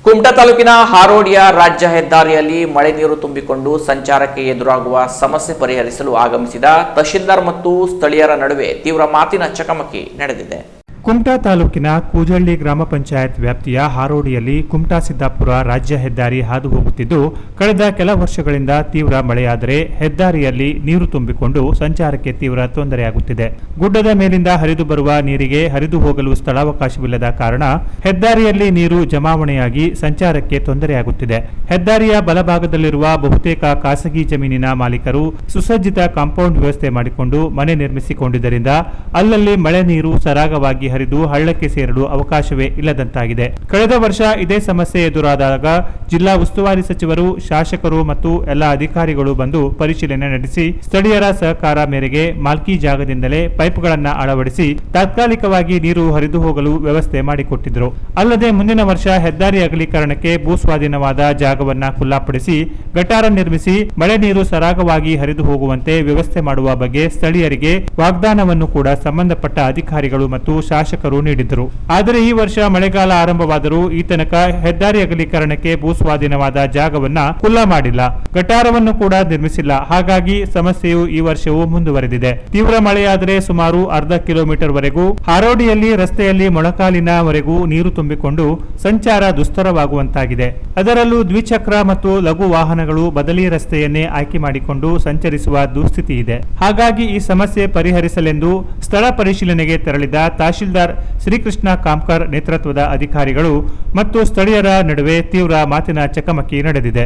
ಕುಮಟಾ ತಾಲೂಕಿನ ಹಾರೋಡಿಯ ರಾಜ್ಯ ಹೆದ್ದಾರಿಯಲ್ಲಿ ಮಳೆ ನೀರು ತುಂಬಿಕೊಂಡು ಸಂಚಾರಕ್ಕೆ ಎದುರಾಗುವ ಸಮಸ್ಯೆ ಪರಿಹರಿಸಲು ಆಗಮಿಸಿದ ತಹಶೀಲ್ದಾರ್ ಮತ್ತು ಸ್ಥಳೀಯರ ನಡುವೆ ತೀವ್ರ ಮಾತಿನ ಚಕಮಕಿ ನಡೆದಿದೆ. ಕುಮಟಾ ತಾಲೂಕಿನ ಕೂಜಳ್ಳಿ ಗ್ರಾಮ ಪಂಚಾಯತ್ ವ್ಯಾಪ್ತಿಯ ಹಾರೋಡಿಯಲ್ಲಿ ಕುಮಟಾ ಸಿದ್ದಾಪುರ ರಾಜ್ಯ ಹೆದ್ದಾರಿ ಹಾದು ಹೋಗುತ್ತಿದ್ದು, ಕಳೆದ ಕೆಲ ವರ್ಷಗಳಿಂದ ತೀವ್ರ ಮಳೆಯಾದರೆ ಹೆದ್ದಾರಿಯಲ್ಲಿ ನೀರು ತುಂಬಿಕೊಂಡು ಸಂಚಾರಕ್ಕೆ ತೀವ್ರ ತೊಂದರೆಯಾಗುತ್ತಿದೆ. ಗುಡ್ಡದ ಮೇಲಿಂದ ಹರಿದು ಬರುವ ನೀರಿಗೆ ಹರಿದು ಹೋಗಲು ಸ್ಥಳಾವಕಾಶವಿಲ್ಲದ ಕಾರಣ ಹೆದ್ದಾರಿಯಲ್ಲಿ ನೀರು ಜಮಾವಣೆಯಾಗಿ ಸಂಚಾರಕ್ಕೆ ತೊಂದರೆಯಾಗುತ್ತಿದೆ. ಹೆದ್ದಾರಿಯ ಬಲಭಾಗದಲ್ಲಿರುವ ಬಹುತೇಕ ಖಾಸಗಿ ಜಮೀನಿನ ಮಾಲೀಕರು ಸುಸಜ್ಜಿತ ಕಾಂಪೌಂಡ್ ವ್ಯವಸ್ಥೆ ಮಾಡಿಕೊಂಡು ಮನೆ ನಿರ್ಮಿಸಿಕೊಂಡಿದ್ದರಿಂದ ಅಲ್ಲಲ್ಲಿ ಮಳೆ ನೀರು ಸರಾಗವಾಗಿ ಹರಿದು ಹಳ್ಳಕ್ಕೆ ಸೇರಲು ಅವಕಾಶವೇ ಇಲ್ಲದಂತಾಗಿದೆ. ಕಳೆದ ವರ್ಷ ಇದೇ ಸಮಸ್ಯೆ ಎದುರಾದಾಗ ಜಿಲ್ಲಾ ಉಸ್ತುವಾರಿ ಸಚಿವರು, ಶಾಸಕರು ಮತ್ತು ಎಲ್ಲ ಅಧಿಕಾರಿಗಳು ಬಂದು ಪರಿಶೀಲನೆ ನಡೆಸಿ ಸ್ಥಳೀಯರ ಸಹಕಾರ ಮೇರೆಗೆ ಮಾಲ್ಕಿ ಜಾಗದಿಂದಲೇ ಪೈಪ್ಗಳನ್ನು ಅಳವಡಿಸಿ ತಾತ್ಕಾಲಿಕವಾಗಿ ನೀರು ಹರಿದು ಹೋಗಲು ವ್ಯವಸ್ಥೆ ಮಾಡಿಕೊಟ್ಟಿದ್ದರು. ಅಲ್ಲದೆ ಮುಂದಿನ ವರ್ಷ ಹೆದ್ದಾರಿ ಅಗಲೀಕರಣಕ್ಕೆ ಭೂಸ್ವಾಧೀನವಾದ ಜಾಗವನ್ನ ಖುಲ್ಲಾಪಡಿಸಿ ಗಟಾರ ನಿರ್ಮಿಸಿ ಮಳೆ ನೀರು ಸರಾಗವಾಗಿ ಹರಿದು ಹೋಗುವಂತೆ ವ್ಯವಸ್ಥೆ ಮಾಡುವ ಬಗ್ಗೆ ಸ್ಥಳೀಯರಿಗೆ ವಾಗ್ದಾನವನ್ನು ಕೂಡ ಸಂಬಂಧಪಟ್ಟ ಅಧಿಕಾರಿಗಳು ಮತ್ತು ಶಾಸಕರು ನೀಡಿದ್ದರು. ಆದರೆ ಈ ವರ್ಷ ಮಳೆಗಾಲ ಆರಂಭವಾದರೂ ಈ ತನಕ ಹೆದ್ದಾರಿ ಅಗಲೀಕರಣಕ್ಕೆ ಭೂಸ್ವಾಧೀನವಾದ ಜಾಗವನ್ನ ಖುಲ್ಲಾ ಮಾಡಿಲ್ಲ, ಗಟಾರವನ್ನು ಕೂಡ ನಿರ್ಮಿಸಿಲ್ಲ. ಹಾಗಾಗಿ ಸಮಸ್ಯೆಯು ಈ ವರ್ಷವೂ ಮುಂದುವರೆದಿದೆ. ತೀವ್ರ ಮಳೆಯಾದರೆ ಸುಮಾರು ಅರ್ಧ ಕಿಲೋಮೀಟರ್ ವರೆಗೂ ಹಾರೋಡಿಯಲ್ಲಿ ರಸ್ತೆಯಲ್ಲಿ ಮೊಳಕಾಲಿನವರೆಗೂ ನೀರು ತುಂಬಿಕೊಂಡು ಸಂಚಾರ ದುಸ್ತರವಾಗುವಂತಾಗಿದೆ. ಅದರಲ್ಲೂ ದ್ವಿಚಕ್ರ ಮತ್ತು ಲಘು ವಾಹನಗಳು ಬದಲಿ ರಸ್ತೆಯನ್ನೇ ಆಯ್ಕೆ ಮಾಡಿಕೊಂಡು ಸಂಚರಿಸುವ ದುಸ್ಥಿತಿ ಇದೆ. ಹಾಗಾಗಿ ಈ ಸಮಸ್ಯೆ ಪರಿಹರಿಸಲೆಂದು ಸ್ಥಳ ಪರಿಶೀಲನೆಗೆ ತೆರಳಿದ ತಹಶೀಲ್ದಾರ್ ಶ್ರೀಕೃಷ್ಣ ಕಾಮ್ಕರ್ ನೇತೃತ್ವದ ಅಧಿಕಾರಿಗಳು ಮತ್ತು ಸ್ಥಳೀಯರ ನಡುವೆ ತೀವ್ರ ಮಾತಿನ ಚಕಮಕಿ ನಡೆದಿದೆ.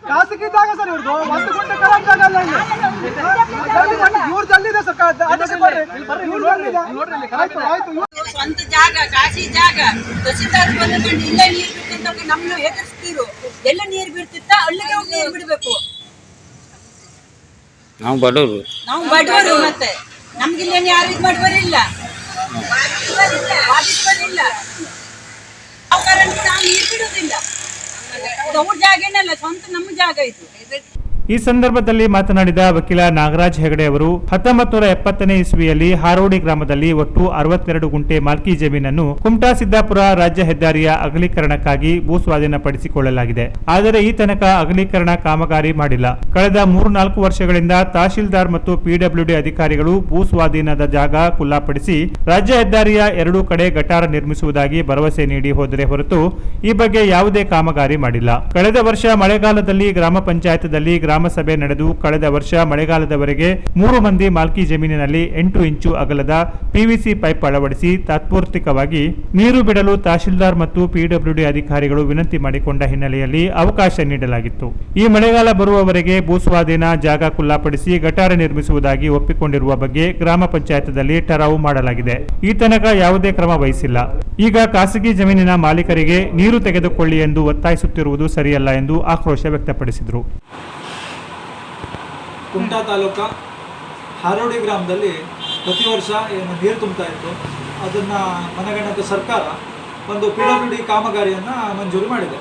ಖಾಸಗಿ ಜಾಗ ಸರ್ ಇವ್ರದ್ದು, 1 ಗುಂಟೆ ಖರಾಬ್ ಜಾಗ ಅಲ್ಲ ಇಲ್ಲಿ. ಇವ್ರು ಜಲ್ಲಿದೆ ಸರ್, ಸ್ವಂತ ಜಾಗ, ಖಾಸಗಿ ಜಾಗ. ತಹಸೀಲ್ದಾರ್ ಬಂದು ಇಲ್ಲೇ ನೀರು ಬಿಡ್ತಂತ ನಮ್ಮನ್ನು ಹೆದರ್ಸ್ತೀರು. ಎಲ್ಲ ನೀರು ಬಿಡ್ತಿತ್ತ ಅಲ್ಲಿಗೆ ಹೋಗಿ ನೀರು ಬಿಡ್ಬೇಕು. ನಾವು ಬಡವರು ಮತ್ತೆ ನಮ್ಗಿಲ್ಲ ಯಾರು ಇದು ಬಡವರಿಲ್ಲ, ಬಾಧಿತವರಿಲ್ಲ. ಯಾವ ಕಾರಣಕ್ಕೆ ನಾವು ನೀರು ಬಿಡುವುದಿಲ್ಲ. ಅವ್ರ ಜಾಗ ಏನಲ್ಲ, ಸ್ವಂತ ನಮ್ಮ ಜಾಗ ಇದು. ಈ ಸಂದರ್ಭದಲ್ಲಿ ಮಾತನಾಡಿದ ವಕೀಲ ನಾಗರಾಜ್ ಹೆಗಡೆ ಅವರು 1970ನೇ ಇಸ್ವಿಯಲ್ಲಿ ಹಾರೋಡಿ ಗ್ರಾಮದಲ್ಲಿ ಒಟ್ಟು 62 ಗುಂಟೆ ಮಾಲ್ಕಿ ಜಮೀನನ್ನು ಕುಮಟಾ ಸಿದ್ದಾಪುರ ರಾಜ್ಯ ಹೆದ್ದಾರಿಯ ಅಗಲೀಕರಣಕ್ಕಾಗಿ ಭೂಸ್ವಾಧೀನಪಡಿಸಿಕೊಳ್ಳಲಾಗಿದೆ. ಆದರೆ ಈ ತನಕ ಅಗಲೀಕರಣ ಕಾಮಗಾರಿ ಮಾಡಿಲ್ಲ. ಕಳೆದ 3-4 ವರ್ಷಗಳಿಂದ ತಹಶೀಲ್ದಾರ್ ಮತ್ತು ಪಿಡಬ್ಲ್ಯೂಡಿ ಅಧಿಕಾರಿಗಳು ಭೂಸ್ವಾಧೀನದ ಜಾಗ ಖುಲ್ಲಾಪಡಿಸಿ ರಾಜ್ಯ ಹೆದ್ದಾರಿಯ 2 ಕಡೆ ಗಟಾರ ನಿರ್ಮಿಸುವುದಾಗಿ ಭರವಸೆ ನೀಡಿ ಹೋದರೆ ಹೊರತು ಈ ಬಗ್ಗೆ ಯಾವುದೇ ಕಾಮಗಾರಿ ಮಾಡಿಲ್ಲ. ಕಳೆದ ವರ್ಷ ಮಳೆಗಾಲದಲ್ಲಿ ಗ್ರಾಮ ಪಂಚಾಯತ್ನಲ್ಲಿ ಸಭೆ ನಡೆದು ಕಳೆದ ವರ್ಷ ಮಳೆಗಾಲದವರೆಗೆ 3 ಮಂದಿ ಮಾಲ್ಕಿ ಜಮೀನಿನಲ್ಲಿ 8 ಇಂಚು ಅಗಲದ ಪಿವಿಸಿ ಪೈಪ್ ಅಳವಡಿಸಿ ತಾತ್ಪೂರ್ತಿಕವಾಗಿ ನೀರು ಬಿಡಲು ತಹಶೀಲ್ದಾರ್ ಮತ್ತು ಪಿಡಬ್ಲ್ಯೂಡಿ ಅಧಿಕಾರಿಗಳು ವಿನಂತಿ ಮಾಡಿಕೊಂಡ ಹಿನ್ನೆಲೆಯಲ್ಲಿ ಅವಕಾಶ ನೀಡಲಾಗಿತ್ತು. ಈ ಮಳೆಗಾಲ ಬರುವವರೆಗೆ ಭೂಸ್ವಾಧೀನ ಜಾಗ ಖುಲ್ಲಾಪಡಿಸಿ ಗಟಾರ ನಿರ್ಮಿಸುವುದಾಗಿ ಒಪ್ಪಿಕೊಂಡಿರುವ ಬಗ್ಗೆ ಗ್ರಾಮ ಪಂಚಾಯತ್ನಲ್ಲಿ ಠರಾವು ಮಾಡಲಾಗಿದೆ. ಈ ತನಕ ಯಾವುದೇ ಕ್ರಮ ವಹಿಸಿಲ್ಲ. ಈಗ ಖಾಸಗಿ ಜಮೀನಿನ ಮಾಲೀಕರಿಗೆ ನೀರು ತೆಗೆದುಕೊಳ್ಳಿ ಎಂದು ಒತ್ತಾಯಿಸುತ್ತಿರುವುದು ಸರಿಯಲ್ಲ ಎಂದು ಆಕ್ರೋಶ ವ್ಯಕ್ತಪಡಿಸಿದರು. ಕುಮಟಾ ತಾಲೂಕ ಹಾರೋಡಿ ಗ್ರಾಮದಲ್ಲಿ ಪ್ರತಿ ವರ್ಷ ಏನು ನೀರು ತುಂಬ್ತಾ ಇತ್ತು, ಅದನ್ನು ಮನಗಂಡ ಸರ್ಕಾರ ಒಂದು ಪಿಡಬ್ಲ್ಯೂಡಿ ಕಾಮಗಾರಿಯನ್ನು ಮಂಜೂರು ಮಾಡಿದೆ.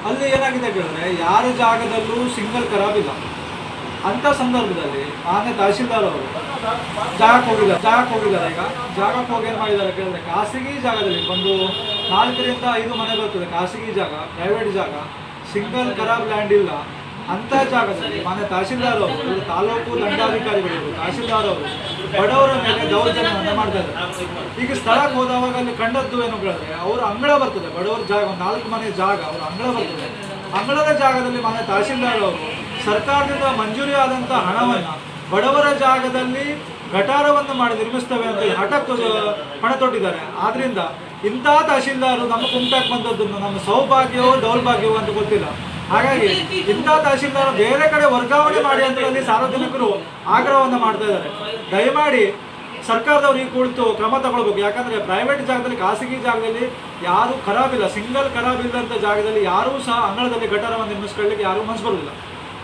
ಅಲ್ಲಿ ಏನಾಗಿದೆ ಕೇಳಿದ್ರೆ, ಯಾರ ಜಾಗದಲ್ಲೂ ಸಿಂಗಲ್ ಖರಾಬ್ ಇಲ್ಲ. ಅಂಥ ಸಂದರ್ಭದಲ್ಲಿ ನಾನೇ ತಹಶೀಲ್ದಾರ್ ಅವರು ಜಾಗಕ್ಕೆ ಹೋಗಿದ್ದಾರೆ. ಈಗ ಜಾಗಕ್ಕೆ ಹೋಗಿ ಏನು ಮಾಡಿದ್ದಾರೆ ಕೇಳಿದ್ರೆ, ಖಾಸಗಿ ಜಾಗದಲ್ಲಿ ಒಂದು 4ರಿಂದ 5 ಮನೆ ಬರ್ತದೆ. ಖಾಸಗಿ ಜಾಗ, ಪ್ರೈವೇಟ್ ಜಾಗ, ಸಿಂಗಲ್ ಖರಾಬ್ ಲ್ಯಾಂಡ್ ಇಲ್ಲ. ಅಂಥ ಜಾಗದಲ್ಲಿ ಮಾನ್ಯ ತಹಶೀಲ್ದಾರ್ ಅವರು, ತಾಲೂಕು ದಂಡಾಧಿಕಾರಿಗಳು, ತಹಶೀಲ್ದಾರ್ ಅವರು ಬಡವರ ಮೇಲೆ ದೌರ್ಜನ್ಯವನ್ನು ಮಾಡ್ತಾ ಇದ್ದಾರೆ. ಈಗ ಸ್ಥಳಕ್ಕೆ ಹೋದವಾಗ ಅಲ್ಲಿ ಕಂಡದ್ದು ಏನು ಹೇಳಿದ್ರೆ, ಅವರ ಅಂಗಳ ಬರ್ತದೆ, ಬಡವರ ಜಾಗ, 4 ಮನೆ ಜಾಗ ಅವರ ಅಂಗಳ ಬರ್ತದೆ. ಅಂಗಳದ ಜಾಗದಲ್ಲಿ ಮಾನ್ಯ ತಹಶೀಲ್ದಾರ್ ಅವರು ಸರ್ಕಾರದಿಂದ ಮಂಜೂರಿ ಆದಂಥ ಹಣವನ್ನು ಬಡವರ ಜಾಗದಲ್ಲಿ ಗಟಾರವನ್ನು ಮಾಡಿ ನಿರ್ಮಿಸ್ತೇವೆ ಅಂತ ಹಠಕ್ಕೆ ಪಣ ತೊಟ್ಟಿದ್ದಾರೆ. ಆದ್ರಿಂದ ಇಂಥ ತಹಶೀಲ್ದಾರರು ನಮ್ಮ ಕುಮಟಾಕ್ಕೆ ಬಂದದ್ದನ್ನು ನಮ್ಮ ಸೌಭಾಗ್ಯವೋ ದೌರ್ಭಾಗ್ಯವೋ ಅಂತ ಗೊತ್ತಿಲ್ಲ. ಹಾಗಾಗಿ ಇಂಥ ತಹಶೀಲ್ದಾರ ಬೇರೆ ಕಡೆ ವರ್ಗಾವಣೆ ಮಾಡಿ ಅಂತೇಳಿ ಸಾರ್ವಜನಿಕರು ಆಗ್ರಹವನ್ನು ಮಾಡ್ತಾ ಇದ್ದಾರೆ. ದಯಮಾಡಿ ಸರ್ಕಾರದವರು ಈ ಕುರಿತು ಕ್ರಮ ತಗೊಳ್ಬೇಕು. ಯಾಕಂದ್ರೆ ಪ್ರೈವೇಟ್ ಜಾಗದಲ್ಲಿ, ಖಾಸಗಿ ಜಾಗದಲ್ಲಿ ಯಾರು ಖರಾಬಿಲ್ಲ, ಸಿಂಗಲ್ ಖರಾಬಿಲ್ಲಂಥ ಜಾಗದಲ್ಲಿ ಯಾರೂ ಸಹ ಅಂಗಳದಲ್ಲಿ ಗಟಾರವನ್ನು ನಿರ್ಮಿಸ್ಕೊಳ್ಳಿಕ್ಕೆ ಯಾರೂ ಮನಸ್ಸು ಬರೋದಿಲ್ಲ.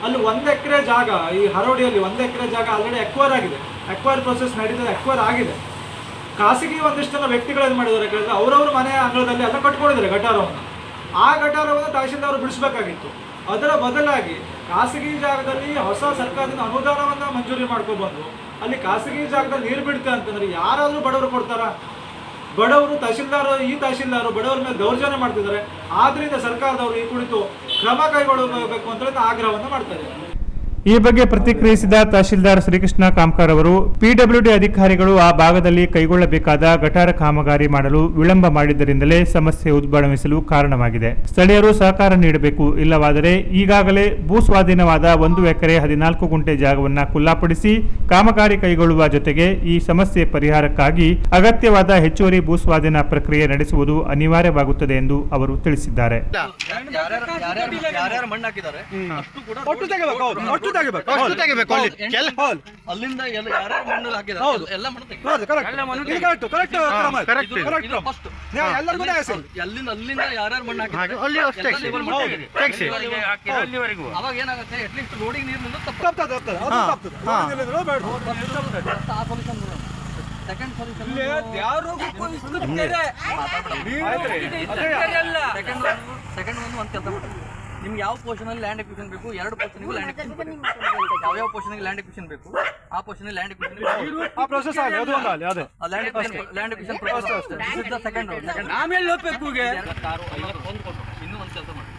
ಅಲ್ಲಿ 1 ಎಕರೆ ಜಾಗ, ಈ ಹರೋಡಿಯಲ್ಲಿ 1 ಎಕರೆ ಜಾಗ ಆಲ್ರೆಡಿ ಎಕ್ವೈರ್ ಆಗಿದೆ. ಎಕ್ವೈರ್ ಪ್ರೊಸೆಸ್ ನಡೀತದೆ, ಎಕ್ವೈರ್ ಆಗಿದೆ. ಖಾಸಗಿ ಒಂದಿಷ್ಟು ಜನ ವ್ಯಕ್ತಿಗಳು ಏನು ಮಾಡಿದ್ದಾರೆ ಕೇಳಿದ್ರೆ ಅವರವ್ರ ಮನೆಯ ಅಂಗಳದಲ್ಲಿ ಎಲ್ಲ ಕಟ್ಕೊಂಡಿದ್ದಾರೆ ಗಟಾರವನ್ನು. ಆ ಗಟಾರವನ್ನು ತಹಶೀಲ್ದಾರರು ಬಿಡಿಸಬೇಕಾಗಿತ್ತು. ಅದರ ಬದಲಾಗಿ ಖಾಸಗಿ ಜಾಗದಲ್ಲಿ ಹೊಸ ಸರ್ಕಾರದಿಂದ ಅನುದಾನವನ್ನು ಮಂಜೂರಿ ಮಾಡ್ಕೊಬಂದು ಅಲ್ಲಿ ಖಾಸಗಿ ಜಾಗದಲ್ಲಿ ನೀರು ಬಿಡ್ತೆ ಅಂತಂದ್ರೆ ಯಾರಾದರೂ ಬಡವರು ಕೊಡ್ತಾರಾ? ಬಡವರು ಈ ತಹಶೀಲ್ದಾರರು ಬಡವರ ಮೇಲೆ ದೌರ್ಜನ್ಯ ಮಾಡ್ತಿದ್ದಾರೆ. ಆದ್ರಿಂದ ಸರ್ಕಾರದವರು ಈ ಕುರಿತು ಕ್ರಮ ಕೈಗೊಳ್ಳಬೇಕು ಅಂತ ಆಗ್ರಹವನ್ನು ಮಾಡ್ತಾರೆ. ಈ ಬಗ್ಗೆ ಪ್ರತಿಕ್ರಿಯಿಸಿದ ತಹಶೀಲ್ದಾರ್ ಶ್ರೀಕೃಷ್ಣ ಕಾಮ್ಕರ್ ಅವರು, ಪಿಡಬ್ಲ್ಯೂಡಿ ಅಧಿಕಾರಿಗಳು ಆ ಭಾಗದಲ್ಲಿ ಕೈಗೊಳ್ಳಬೇಕಾದ ಗಟಾರ ಕಾಮಗಾರಿ ಮಾಡಲು ವಿಳಂಬ ಮಾಡಿದ್ದರಿಂದಲೇ ಸಮಸ್ಯೆ ಉದ್ಭವಿಸಲು ಕಾರಣವಾಗಿದೆ. ಸ್ಥಳೀಯರು ಸಹಕಾರ ನೀಡಬೇಕು. ಇಲ್ಲವಾದರೆ ಈಗಾಗಲೇ ಭೂ ಸ್ವಾಧೀನವಾದ 1 ಎಕರೆ 14 ಗುಂಟೆ ಜಾಗವನ್ನು ಖುಲ್ಲಾಪಡಿಸಿ ಕಾಮಗಾರಿ ಕೈಗೊಳ್ಳುವ ಜೊತೆಗೆ ಈ ಸಮಸ್ಯೆ ಪರಿಹಾರಕ್ಕಾಗಿ ಅಗತ್ಯವಾದ ಹೆಚ್ಚುವರಿ ಭೂ ಸ್ವಾಧೀನ ಪ್ರಕ್ರಿಯೆ ನಡೆಸುವುದು ಅನಿವಾರ್ಯವಾಗುತ್ತದೆ ಎಂದು ಅವರು ತಿಳಿಸಿದ್ದಾರೆ. ಅಲ್ಲಿಂದ ಯಾರ್ಯಾರು ಮಣ್ಣು ಹಾಕಿದ್ದಾರೆ ಎಲ್ಲ ಮಣ್ಣು ಅಲ್ಲಿಂದ ಯಾರ್ಯಾರು ಮಣ್ಣು ಹಾಕಿದ್ದಾರೆ ಅವಾಗ ಏನಾಗುತ್ತೆ, ಅಟ್ಲೀಸ್ಟ್ ರೋಡಿಗೆ ನೀರಿನಿಂದ ಸೆಕೆಂಡ್ ಒಂದು ಕೆಲಸ ಮಾಡಿ, ನಿಮ್ಗೆ ಯಾವ ಪೋರ್ಷನ್ ಅಲ್ಲಿ ಲ್ಯಾಂಡ್ ಎಕ್ವಿಷನ್ ಬೇಕು, 2 ಪೋರ್ಷನ್ಗೂ ಲ್ಯಾಂಡ್ ಎಕ್ವಿಷನ್ ಯಾವ ಪೋರ್ಷನ್ಗೆ ಲ್ಯಾಂಡ್ ಎಕ್ವಿಷನ್ ಬೇಕು ಆ portion land acquisition process land acquisition second ಆಮೇಲೆ ಇನ್ನೂ ಒಂದು ಕೆಲಸ ಮಾಡಿ,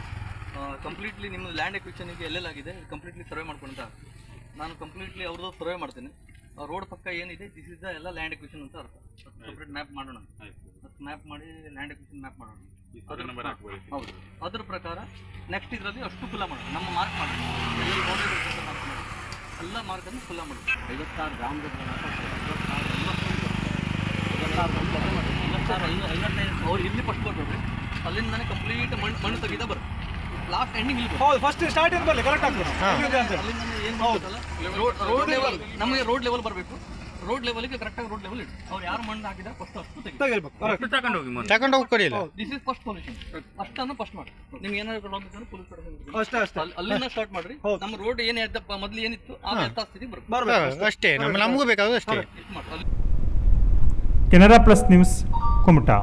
ಕಂಪ್ಲೀಟ್ಲಿ ನಿಮ್ಮ ಲ್ಯಾಂಡ್ ಎಕ್ವಿಷನ್ಗೆ ಎಲ್ಲೆಲ್ಲಾಗಿದೆ ಕಂಪ್ಲೀಟ್ಲಿ ಸರ್ವೆ ಮಾಡ್ಕೊಂತ ನಾನು ಕಂಪ್ಲೀಟ್ಲಿ ಅವ್ರದ್ದು ಸರ್ವೆ ಮಾಡ್ತೇನೆ. ರೋಡ್ ಪಕ್ಕ ಏನಿದೆ ದಿಸ್ ಇಸ್ ದ ಎಲ್ಲ ಲ್ಯಾಂಡ್ ಎಕ್ವಿಷನ್ ಅಂತ ಅರ್ಥ. ಸಪ್ರೇಟ್ ಮ್ಯಾಪ್ ಮಾಡೋಣ, ಮ್ಯಾಪ್ ಮಾಡಿ ಲ್ಯಾಂಡ್ ಎಕ್ವಿಷನ್ ಮ್ಯಾಪ್ ಮಾಡೋಣ. ಹೌದು, ಅದ್ರ ಪ್ರಕಾರ ನೆಕ್ಸ್ಟ್ ಇದರಲ್ಲಿ ಅಷ್ಟು ಫುಲ್ಲ ಮಾಡೋಣ. ನಮ್ಮ ಮಾರ್ಕ್ ಮಾಡಿ ಎಲ್ಲ ಮಾರ್ಕನ್ನು ಫುಲ್ಲ ಮಾಡಿ 56 ಗ್ರಾಮದ 55 ಅವ್ರು ಇಲ್ಲಿ ಫಸ್ಟ್ ಕೊಟ್ಟೋಡ್ರಿ, ಅಲ್ಲಿಂದಾನೆ ಕಂಪ್ಲೀಟ್ ಮಣ್ಣು ತೆಗಿದ ಬರುತ್ತೆ. ಲಾಸ್ಟ್ ಎಂಡಿಂಗ್ ಇಲ್ಲಿ ಫಸ್ಟ್ ಸ್ಟಾರ್ಟಿಂಗ್ ಬರಲಿ ಕರೆಕ್ಟ್ ಆಗ್ತದೆ. ರೋಡ್ ಲೆವೆಲ್ ನಮಗೆ ರೋಡ್ ಲೆವೆಲ್ ಬರಬೇಕು. ರೋಡ್ ಲೆವೆಲ್ಗೆ ಕರೆಕ್ಟಾಗಿ ರೋಡ್ ಲೆವೆಲ್ ಇಡು. ಅವ್ರು ಯಾರು ಮಣ್ಣು ಹಾಕಿದ್ರೆ ಫಸ್ಟ್ ಅಷ್ಟು ತಗೊಂಡು ಹೋಗಿ ದಿಸ್ ಇಸ್ ಫಸ್ಟ್ ಪೊಲ್ಯೂಷನ್. ಅಷ್ಟನ್ನು ಫಸ್ಟ್ ಮಾಡಿ. ನಿಮ್ಗೆ ಏನಾದ್ರು ಪೊಲೀಸ್ ಅಲ್ಲಿಂದ ಸ್ಟಾರ್ಟ್ ಮಾಡ್ರಿ. ನಮ್ಮ ರೋಡ್ ಏನ್ ಮೊದಲು ಏನಿತ್ತು ಆ ಯಥಾಸ್ಥಿತಿ ಬರಬೇಕು ಅಷ್ಟೇ. ನಮಗೂ ಬೇಕಾದ ಅಷ್ಟೇ. Canara plus news Kumta.